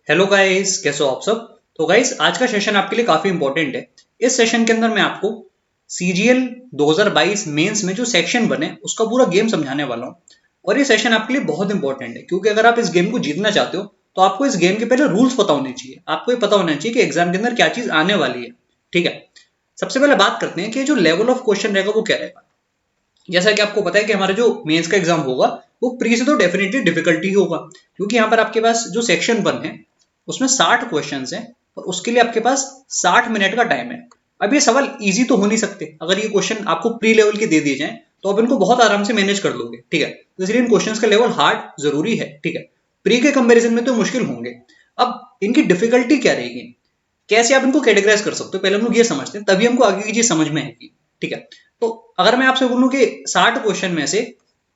Hello guys, कैसे हो आप सब। तो गाइस, आज का सेशन आपके लिए काफी इंपॉर्टेंट है। इस सेशन के अंदर मैं आपको सीजीएल 2022 मेंस में जो सेक्शन बने उसका पूरा गेम समझाने वाला हूँ। और ये सेशन आपके लिए बहुत इंपॉर्टेंट है क्योंकि अगर आप इस गेम को जीतना चाहते हो तो आपको इस गेम के पहले रूल्स पता होने चाहिए। आपको ये पता होना चाहिए कि एग्जाम के अंदर क्या चीज आने वाली है। ठीक है, सबसे पहले बात करते हैं कि जो लेवल ऑफ क्वेश्चन रहेगा वो क्या रहेगा। जैसा कि आपको पता है कि हमारा जो मेंस का एग्जाम होगा वो प्री से तो डेफिनेटली डिफिकल्टी ही होगा, क्योंकि यहाँ पर आपके पास जो सेक्शन 1 है उसमें 60 क्वेश्चन है और उसके लिए आपके पास 60 मिनट का टाइम है। अब ये सवाल इजी तो हो नहीं सकते। अगर ये क्वेश्चन आपको प्री लेवल के दे दिए जाए तो आप इनको बहुत आराम से मैनेज कर लोगे। ठीक है, तो इसलिए इन क्वेश्चन का लेवल हार्ड जरूरी है। ठीक है, प्री के कंपेरिजन में तो मुश्किल होंगे। अब इनकी डिफिकल्टी क्या रहेगी, कैसे आप इनको कैटेगराइज कर सकते हो, पहले हम लोग ये समझते हैं, तभी हमको आगे की चीज समझ में आएगी। ठीक है, तो अगर मैं आपसे बोलूं कि 60 क्वेश्चन में से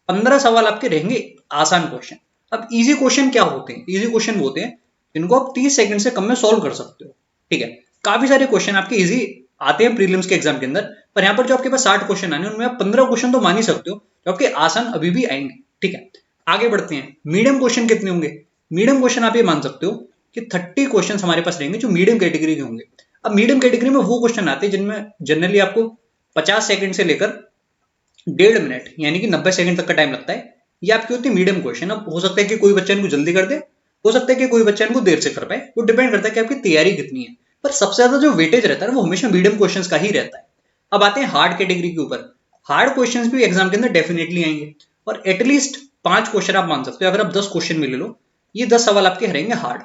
15 सवाल आपके रहेंगे आसान क्वेश्चन। अब इजी क्वेश्चन क्या होते हैं? इजी क्वेश्चन वो होते हैं जिनको आप 30 सेकंड से कम में सॉल्व कर सकते हो। ठीक है, काफी सारे क्वेश्चन आपके इजी आते हैं प्रीलिम्स के एग्जाम के अंदर, पर यहाँ पर जो आपके पास 60 क्वेश्चन आने उनमें आप 15 क्वेश्चन तो मान ही सकते हो जो आपके आसान अभी भी आएंगे। ठीक है, आगे बढ़ते हैं। मीडियम क्वेश्चन कितने होंगे? मीडियम क्वेश्चन आप ये मान सकते हो कि 30 क्वेश्चन हमारे पास रहेंगे जो मीडियम कैटेगरी के होंगे। अब मीडियम कैटेगरी में वो क्वेश्चन आते हैं जिनमें जनरली आपको 50 सेकंड से लेकर 1.5 मिनट यानी कि 90 सेकंड तक का टाइम लगता है। ये आपकी होती है मीडियम क्वेश्चन। अब हो सकता है कि कोई बच्चा इनको जल्दी कर दे, हो सकता है कि कोई बच्चा इनको देर से कर पाए, वो डिपेंड करता है कि आपकी तैयारी कितनी है। पर सबसे ज्यादा जो वेटेज रहता है ना वो हमेशा मीडियम क्वेश्चंस का ही रहता है। अब आते हैं हार्ड कैटेगरी के ऊपर। हार्ड क्वेश्चंस भी एग्जाम के अंदर डेफिनेटली आएंगे और एटलीस्ट 5 क्वेश्चन आप मान सकते हो। अगर आप 10 क्वेश्चन में ले लो, ये 10 सवाल आपके रहेंगे हार्ड।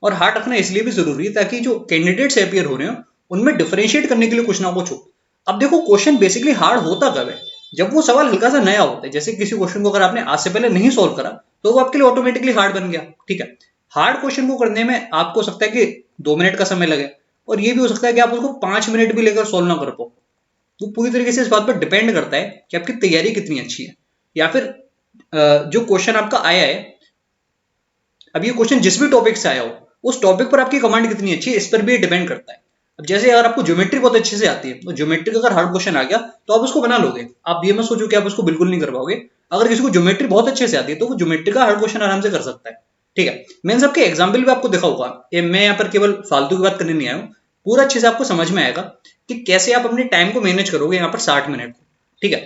और हार्ड रखना इसलिए भी जरूरी है ताकि जो कैंडिडेट्स अपियर हो रहे हो उनमें डिफरेंशिएट करने के लिए कुछ ना कुछ हो। अब देखो, क्वेश्चन बेसिकली हार्ड होता कब है? जब वो सवाल हल्का सा नया होता है। जैसे किसी क्वेश्चन को अगर आपने आज से पहले नहीं सोल्व करा तो वो आपके लिए ऑटोमेटिकली हार्ड बन गया। ठीक है, हार्ड क्वेश्चन को करने में आपको हो सकता है कि 2 मिनट का समय लगे, और ये भी हो सकता है कि आप उसको 5 मिनट भी लेकर सोल्व ना कर पाओ। वो पूरी तरीके से इस बात पर डिपेंड करता है कि आपकी तैयारी कितनी अच्छी है, या फिर जो क्वेश्चन आपका आया है, अब ये क्वेश्चन जिस भी टॉपिक से आया हो उस टॉपिक पर आपकी कमांड कितनी अच्छी है इस पर भी डिपेंड करता है। अब जैसे अगर आपको ज्योमेट्री बहुत अच्छे से आती है तो ज्योमेट्री का अगर हार्ड क्वेश्चन आ गया तो आप उसको बना लोगे। आप ये मत सोचो कि आप उसको बिल्कुल नहीं कर पाओगे। अगर किसी को ज्योमेट्री बहुत अच्छे से आती है तो वो ज्योमेट्री का हार्ड क्वेश्चन आराम से कर सकता है। ठीक है, मैंने सबके एग्जाम्पल भी आपको देखा होगा। मैं यहाँ पर केवल फालतू की बात करने नहीं आया हूँ, पूरा अच्छे से आपको समझ में आएगा कि कैसे आप अपने टाइम को मैनेज करोगे यहाँ पर 60 मिनट को। ठीक है,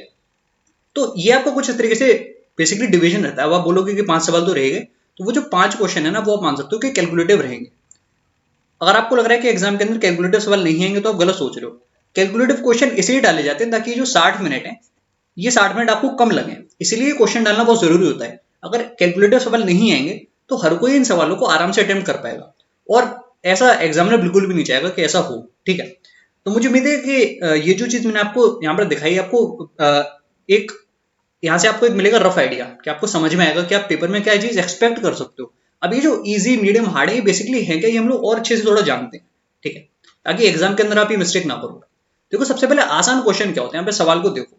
तो ये आपको कुछ इस तरीके से बेसिकली डिवीजन रहता है। अब आप बोलोगे कि 5 सवाल तो रहेंगे, तो वो जो 5 क्वेश्चन है ना वो आप मान सकते हो कि कैलकुलेटिव रहेंगे। अगर आपको लग रहा है कि एग्जाम के अंदर कैलकुलेटिव सवाल नहीं आएंगे तो आप गलत सोच रहे हो। कैलकुलेटिव क्वेश्चन इसलिए डाले जाते हैं ताकि जो 60 मिनट है ये 60 मिनट आपको कम लगे, इसलिए क्वेश्चन डालना बहुत जरूरी होता है। अगर कैलकुलेटिव सवाल नहीं आएंगे तो हर कोई इन सवालों को आराम से अटेम्प्ट कर पाएगा, और ऐसा एग्जामिनर बिल्कुल भी नहीं चाहेगा कि ऐसा हो। ठीक है, तो मुझे उम्मीद है कि ये जो चीज मैंने आपको यहाँ पर दिखाई, आपको एक यहाँ से आपको एक मिलेगा रफ आइडिया कि आपको समझ में आएगा कि आप पेपर में क्या चीज एक्सपेक्ट कर सकते हो। अब ये जो इजी मीडियम हार्ड है ये बेसिकली है क्या, ये हम लोग और अच्छे से थोड़ा जानते हैं। ठीक है, ताकि एग्जाम के अंदर आप ये मिस्टेक ना करो। देखो, सबसे पहले आसान क्वेश्चन क्या होते हैं, यहाँ पे सवाल को देखो।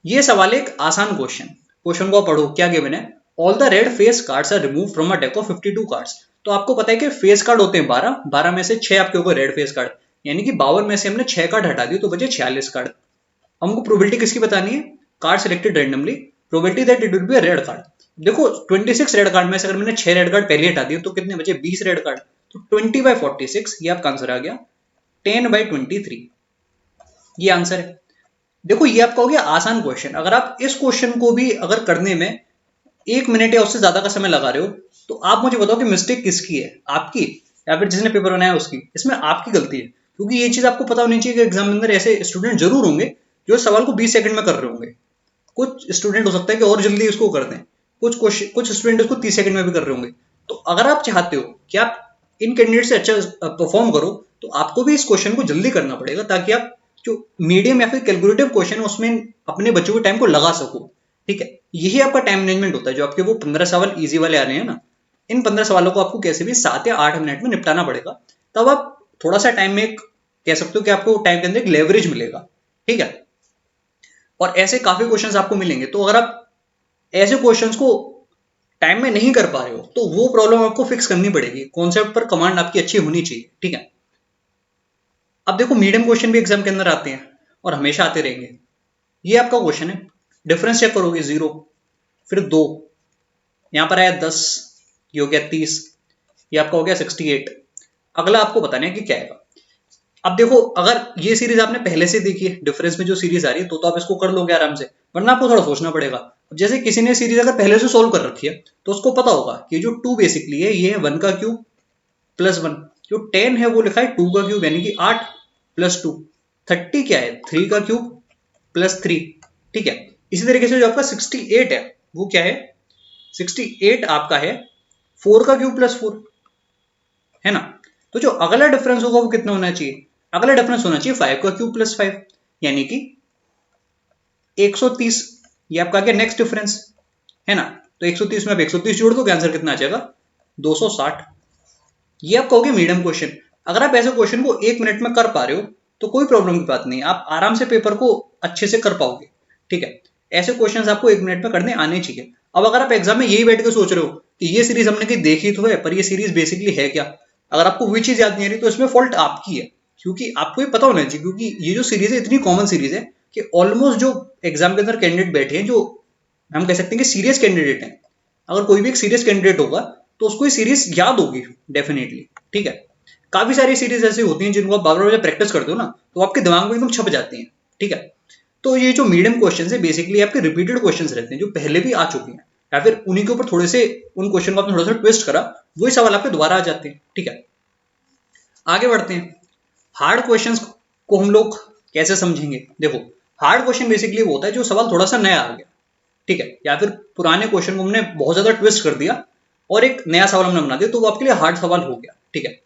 ये सवाल एक आसान क्वेश्चन, क्वेश्चन को पढ़ो क्या गिवन है। All the red face cards are remove from a deck of 52 cards. तो आपको पता है कि फेस कार्ड होते हैं 12, 12 में से 6 आपके ऊपर रेड फेस कार्ड, यानी कि 52 में से हमने 6 कार्ड हटा दिए तो बचे 46 कार्ड। हमको प्रोबेबिलिटी किसकी बतानी है? Card selected randomly, probability that it will be a red card. देखो, 26 रेड कार्ड में से अगर मैंने 6 रेड कार्ड पहले हटा दिए तो कितने बचे? 20 रेड कार्ड। तो 20/46 ये आपका आंसर आ गया। 10/23 ये आंसर है। देखो, ये आपका हो गया आसान क्वेश्चन। अगर आप इस क्वेश्चन को भी अगर करने में 1 मिनट या उससे ज्यादा का समय लगा रहे हो तो आप मुझे बताओ कि मिस्टेक किसकी है, आपकी या फिर जिसने पेपर बनाया उसकी? इसमें आपकी गलती है, क्योंकि ये चीज आपको पता होनी चाहिए कि एग्जाम के अंदर ऐसे स्टूडेंट जरूर होंगे जो इस सवाल को 20 सेकंड में कर रहे होंगे। कुछ स्टूडेंट हो सकता है कि और जल्दी इसको कर दें, कुछ स्टूडेंट इसको 30 सेकंड में भी कर रहे होंगे। तो अगर आप चाहते हो कि आप इन कैंडिडेट से अच्छा परफॉर्म करो तो आपको भी इस क्वेश्चन को जल्दी करना पड़ेगा, ताकि आप जो मीडियम या फिर कैलकुलेटिव क्वेश्चन है उसमें अपने बच्चों के टाइम को लगा सको। ठीक है, यही आपका टाइम मैनेजमेंट होता है। जो आपके वो 15 सवाल इजी वाले आ रहे हैं ना, इन 15 सवालों को आपको कैसे भी 7 या 8 मिनट में निपटाना पड़ेगा। तब आप थोड़ा सा टाइम में कह सकते हो कि आपको टाइम के अंदर एक लेवरेज मिलेगा। ठीक है, और ऐसे काफी क्वेश्चंस आपको मिलेंगे। तो अगर आप ऐसे क्वेश्चंस को टाइम में नहीं कर पा रहे हो तो वो प्रॉब्लम आपको फिक्स करनी पड़ेगी। कॉन्सेप्ट पर कमांड आपकी अच्छी होनी चाहिए। ठीक है, अब देखो, मीडियम क्वेश्चन भी एग्जाम के अंदर आते हैं और हमेशा आते रहेंगे। ये आपका क्वेश्चन है, डिफरेंस चेक करोगे 0, फिर 2, यहां पर आया 10, ये हो गया 30, ये आपका हो गया 68। अगला आपको बताना है कि क्या आएगा। अब देखो, अगर ये सीरीज आपने पहले से देखी है, डिफरेंस में जो सीरीज आ रही है, तो आप इसको कर लोगे आराम से, वरना आपको थोड़ा सोचना पड़ेगा। अब जैसे किसी ने सीरीज अगर पहले से सोल्व कर रखी है, तो उसको पता होगा कि जो 2 बेसिकली है, ये है 1 का क्यूब प्लस 1। जो 10 है वो लिखा है 2 का क्यूब यानी कि 8 प्लस 2। 30 क्या है, 3 का क्यूब प्लस 3। ठीक है, इसी तरीके से जो आपका 68 है, वो क्या है, 68 आपका है 4 का क्यूब प्लस 4, है ना। तो जो अगला डिफरेंस होगा वो कितना होना चाहिए, अगला डिफरेंस होना चाहिए 5 का क्यूब प्लस 5, यानी कि 130। ये आपका क्या नेक्स्ट डिफरेंस, है ना। तो 130 में आप 130 जोड़ दो, आंसर कितना आ जाएगा, 260। ये आपका हो गया मीडियम क्वेश्चन। अगर आप ऐसे क्वेश्चन को 1 मिनट में कर पा रहे हो तो कोई प्रॉब्लम की बात नहीं, आप आराम से पेपर को अच्छे से कर पाओगे। ठीक है, ऐसे क्वेश्चंस आपको 1 मिनट में करने आने चाहिए। अब अगर आप एग्जाम में यही बैठ के सोच रहे हो कि ये सीरीज हमने कहीं देखी तो है, पर ये सीरीज बेसिकली है क्या, अगर आपको वही चीज याद नहीं आ रही, तो इसमें फॉल्ट आपकी है, क्योंकि आपको ये पता होना चाहिए। क्योंकि ये जो सीरीज है इतनी कॉमन सीरीज है कि ऑलमोस्ट जो एग्जाम के अंदर कैंडिडेट बैठे हैं, जो हम कह सकते हैं कि सीरियस कैंडिडेट हैं, अगर कोई भी एक सीरियस कैंडिडेट होगा तो उसको ये सीरीज याद होगी डेफिनेटली। ठीक है, काफी सारी सीरीज ऐसी होती हैं जिनको आप बार बार प्रैक्टिस करते हो ना, तो आपके दिमाग में एकदम छप जाती हैं। ठीक है, तो ये जो मीडियम क्वेश्चन है बेसिकली आपके रिपीटेड क्वेश्चन रहते हैं, जो पहले भी आ चुके हैं, या फिर उन्हीं के ऊपर थोड़े से उन क्वेश्चन को आपने थोड़ा सा ट्विस्ट करा, वही सवाल आपके दोबारा आ जाते हैं। ठीक है, आगे बढ़ते हैं। हार्ड क्वेश्चंस को हम लोग कैसे समझेंगे। देखो, हार्ड क्वेश्चन बेसिकली वो होता है जो सवाल थोड़ा सा नया आ गया, ठीक है, या फिर पुराने क्वेश्चन को हमने बहुत ज्यादा ट्विस्ट कर दिया और एक नया सवाल हमने बना दिया, तो वो आपके लिए हार्ड सवाल हो गया। ठीक है,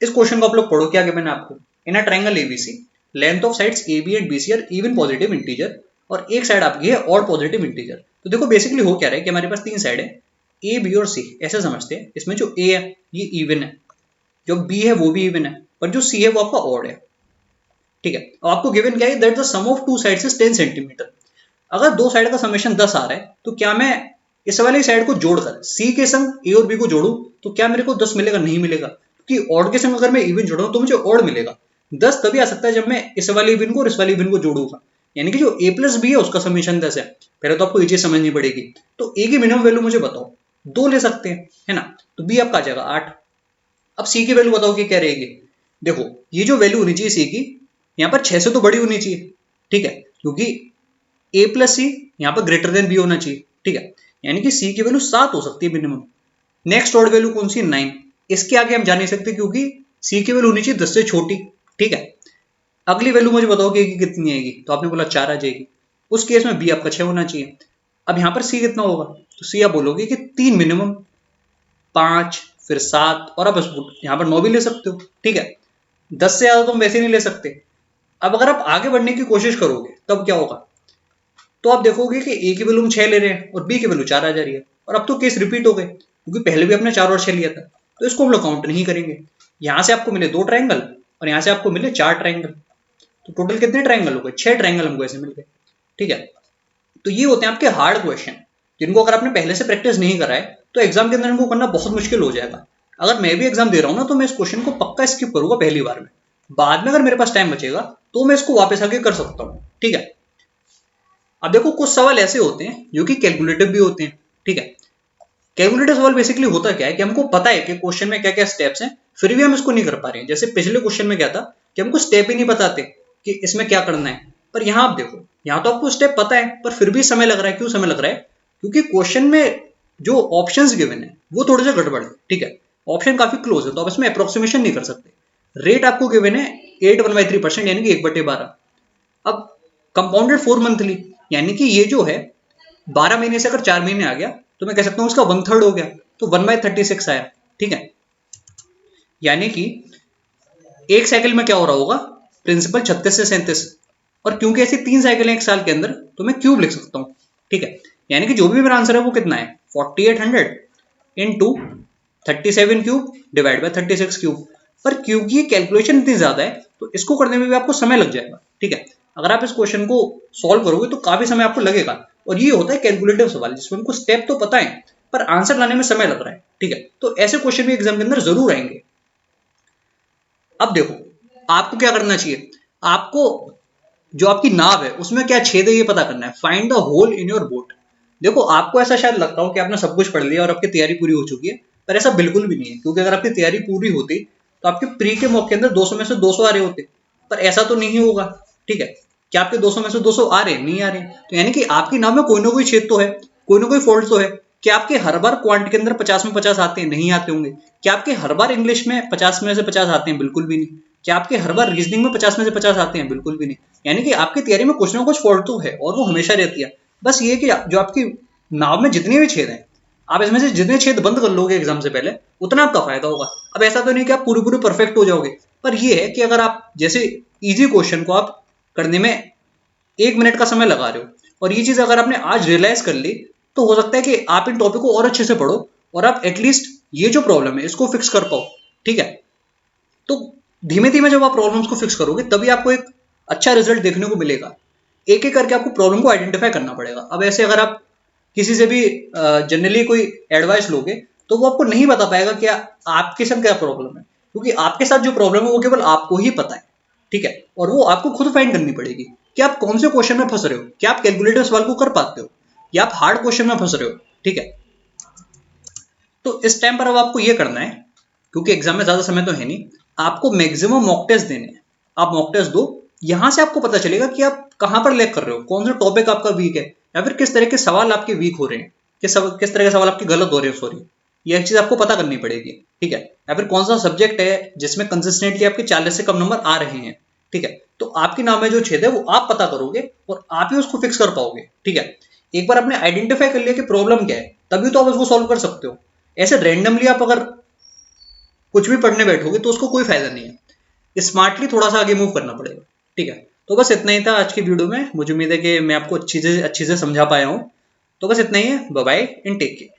इस क्वेश्चन को आप लोग पढ़ो, क्या मैंने आपको, in a triangle ABC length of sides A B and B C are even positive integer, और एक साइड आपकी है ऑड पॉजिटिव इंटीजर। तो देखो बेसिकली हो क्या रहा है कि हमारे पास 3 साइड है, ए बी और सी, ऐसे समझते हैं। इसमें जो ए है ये इवन है, जो बी है वो भी इवन है, पर जो सी है वो आपका ऑड है। ठीक है, अब आपको गिवन क्या है, that the sum of two sides is 10 centimetre. अगर दो साइड का समेशन 10 आ रहा है, तो क्या मैं इस वाली साइड को जोड़कर सी के संग ए और बी को जोड़ू तो क्या मेरे को 10 मिलेगा, नहीं मिलेगा, क्योंकि ऑड के संग अगर मैं इवन जोड़ू तो मुझे ऑड मिलेगा। 10 तभी आ सकता है जब मैं इस वाली इवन को और इस वाली इवन को जोड़ूंगा, यानी कि जो ए प्लस बी है उसका समेशन 10 है। पहले तो आपको ये चीज समझनी पड़ेगी। तो ए की मिनिमम वैल्यू मुझे बताओ, 2 ले सकते हैं, है ना, तो बी आपका आ जाएगा 8। अब सी की वैल्यू बताओ कि क्या रहेगी। देखो, ये जो वैल्यू होनी चाहिए सी की, यहाँ पर 6 से तो बड़ी होनी चाहिए। ठीक है, क्योंकि ए प्लस सी यहाँ पर ग्रेटर देन बी होना चाहिए। ठीक है, यानी कि सी की वैल्यू 7 हो सकती है मिनिमम। नेक्स्ट ऑड वैल्यू कौन सी, 9। इसके आगे हम जा नहीं सकते क्योंकि सी की वैल्यू होनी चाहिए 10 से छोटी। ठीक है, अगली वैल्यू मुझे बताओ कि कितनी आएगी, तो आपने बोला 4 आ जाएगी। उस केस में बी आपका 6 होना चाहिए। अब यहाँ पर सी कितना होगा, तो सी आप बोलोगे कि 3 मिनिमम, 5 फिर 7, और आप यहाँ पर 9 भी ले सकते हो। ठीक है, 10 से ज्यादा तो हम वैसे नहीं ले सकते। अब अगर आप आगे बढ़ने की कोशिश करोगे तब क्या होगा, तो आप देखोगे कि ए की वैल्यू हम 6 ले रहे हैं और बी की वैल्यू 4 आ जा रही है, और अब तो केस रिपीट हो गए, क्योंकि पहले भी आपने 4 और 6 लिया था, तो इसको हम लोग काउंट नहीं करेंगे। यहां से आपको मिले 2 ट्रायंगल और यहां से आपको मिले 4 ट्रायंगल, तो टोटल कितने ट्रायंगल हो गए, 6 ट्रायंगल हमको ऐसे मिल गए। ठीक है, तो ये होते हैं आपके हार्ड क्वेश्चन, जिनको अगर आपने पहले से प्रैक्टिस नहीं करा है तो एग्जाम के अंदर इनको करना बहुत मुश्किल हो जाएगा। अगर मैं भी एग्जाम दे रहा हूं ना, तो मैं इस क्वेश्चन को पक्का स्किप करूंगा पहली बार में, बाद में अगर मेरे पास टाइम बचेगा तो मैं इसको वापस आके कर सकता हूँ। ठीक है, अब देखो कुछ सवाल ऐसे होते हैं जो कि कैलकुलेटिव भी होते हैं। ठीक है, कैलकुलेटिव सवाल बेसिकली होता क्या है कि हमको पता है कि क्वेश्चन में क्या क्या स्टेप्स हैं, फिर भी हम इसको नहीं कर पा रहे हैं। जैसे पिछले क्वेश्चन में क्या था कि हमको स्टेप ही नहीं बताते कि इसमें क्या करना है, पर यहां आप देखो, यहां तो आपको स्टेप पता है पर फिर भी समय लग रहा है। क्यों समय लग रहा है, क्योंकि क्वेश्चन में जो ऑप्शंस गिवन है वो थोड़े से गड़बड़ है। ठीक है, ऑप्शन काफी क्लोज है, तो आप इसमें अप्रोक्सीमेशन नहीं कर सकते। रेट आपको गिवन है 8/3% यानी कि 1/12। अब कंपाउंडेड 4 मंथली, यानी कि ये जो है 12 महीने से अगर 4 महीने आ गया तो मैं कह सकता हूं उसका 1/3 हो गया, तो 1/36 आया। ठीक है, यानी कि एक साइकिल में क्या हो रहा होगा, प्रिंसिपल 36 से 37, और क्योंकि ऐसी 3 साइकिल है एक साल के अंदर, तो मैं क्यूब लिख सकता हूं। ठीक है, यानी कि जो भी मेरा आंसर है वो कितना है, 4800 into 37 cube divide by 36 cube. पर क्योंकि ये कैलकुलेशन इतनी ज्यादा है तो इसको करने में भी आपको समय लग जाएगा। ठीक है, अगर आप इस क्वेश्चन को सॉल्व करोगे तो काफी समय आपको लगेगा, और ये होता है कैलकुलेटिव सवाल जिसमें हमको स्टेप तो पता है पर आंसर लाने में समय लग रहा है। ठीक है, तो ऐसे क्वेश्चन भी एग्जाम के अंदर जरूर आएंगे। अब देखो, आपको क्या करना चाहिए, आपको जो आपकी नाव है उसमें क्या छेद है ये पता करना है। Find the hole in your boat. देखो, आपको ऐसा शायद लगता हो कि आपने सब कुछ पढ़ लिया और आपकी तैयारी पूरी हो चुकी है, पर ऐसा बिल्कुल भी नहीं है, क्योंकि अगर आपकी तैयारी पूरी होती तो आपके प्री के मॉक के अंदर 200 में से 200 आ रहे होते, पर ऐसा तो नहीं होगा। ठीक है, क्या आपके 200 में से 200 आ रहे हैं? नहीं आ रहे। तो यानी कि आपकी नाम में कोई ना कोई छेद तो है, कोई ना कोई फॉल्ट तो है। क्या आपके हर बार क्वांट के अंदर 50 में 50 आते हैं? नहीं आते होंगे। क्या आपके हर बार इंग्लिश में 50 में से 50 आते हैं? बिल्कुल भी नहीं। क्या आपके हर बार रीजनिंग में 50 में से 50 आते हैं? बिल्कुल भी नहीं। यानी कि आपकी तैयारी में कुछ ना कुछ फॉल्ट तो है, और वो हमेशा रहती है। बस ये कि जो आपकी नाव में जितने भी छेद हैं, आप इसमें से जितने छेद बंद कर लोगे एग्जाम से पहले, उतना आपका फायदा होगा। अब ऐसा तो नहीं कि आप पूरी पूरी परफेक्ट हो जाओगे, पर यह है कि अगर आप जैसे इजी क्वेश्चन को आप करने में 1 मिनट का समय लगा रहे हो, और ये चीज अगर आपने आज रियलाइज कर ली, तो हो सकता है कि आप इन टॉपिक को और अच्छे से पढ़ो, और आप एटलीस्ट ये जो प्रॉब्लम है इसको फिक्स कर पाओ। ठीक है, तो धीमे धीमे जब आप प्रॉब्लम्स को फिक्स करोगे, तभी आपको एक अच्छा रिजल्ट देखने को मिलेगा। एक एक करके आपको प्रॉब्लम को आइडेंटिफाई करना पड़ेगा। अब ऐसे अगर आप किसी से भी जनरली कोई एडवाइस लोगे, तो वो आपको नहीं बता पाएगा कि आपके साथ क्या प्रॉब्लम है, क्योंकि आपके साथ जो प्रॉब्लम है वो केवल आपको ही पता है। ठीक है, और वो आपको खुद फाइंड करनी पड़ेगी कि आप कौन से क्वेश्चन में फंस रहे हो। क्या आप कैलकुलेटर सवाल को कर पाते हो, या आप हार्ड क्वेश्चन में फंस रहे हो। ठीक है, तो इस टाइम पर अब आपको ये करना है, क्योंकि एग्जाम में ज्यादा समय तो है नहीं, आपको मैक्सिमम मॉक टेस्ट देने हैं। आप मॉक टेस्ट दो, यहां से आपको पता चलेगा कि आप कहां पर लैग कर रहे हो, कौन सा टॉपिक आपका वीक है, या फिर किस तरह के सवाल आपके वीक हो रहे हैं, किस तरह के सवाल आपके गलत हो रहे हैं। सॉरी, ये एक चीज आपको पता करनी पड़ेगी। ठीक है, या फिर कौन सा सब्जेक्ट है जिसमें कंसिस्टेंटली आपके 40 से कम नंबर आ रहे हैं। ठीक है, तो आपके नाम में जो छेद है वो आप पता करोगे, और आप ही उसको फिक्स कर पाओगे। ठीक है, एक बार आपने आइडेंटिफाई कर लिया कि प्रॉब्लम क्या है, तभी तो आप उसको सॉल्व कर सकते हो। ऐसे रैंडमली आप अगर कुछ भी पढ़ने बैठोगे तो उसको कोई फायदा नहीं है। स्मार्टली थोड़ा सा आगे मूव करना पड़ेगा। ठीक है, तो बस इतना ही था आज की वीडियो में। मुझे उम्मीद है कि मैं आपको अच्छी से समझा पाया हूँ। तो बस इतना ही है। Bye bye and take care.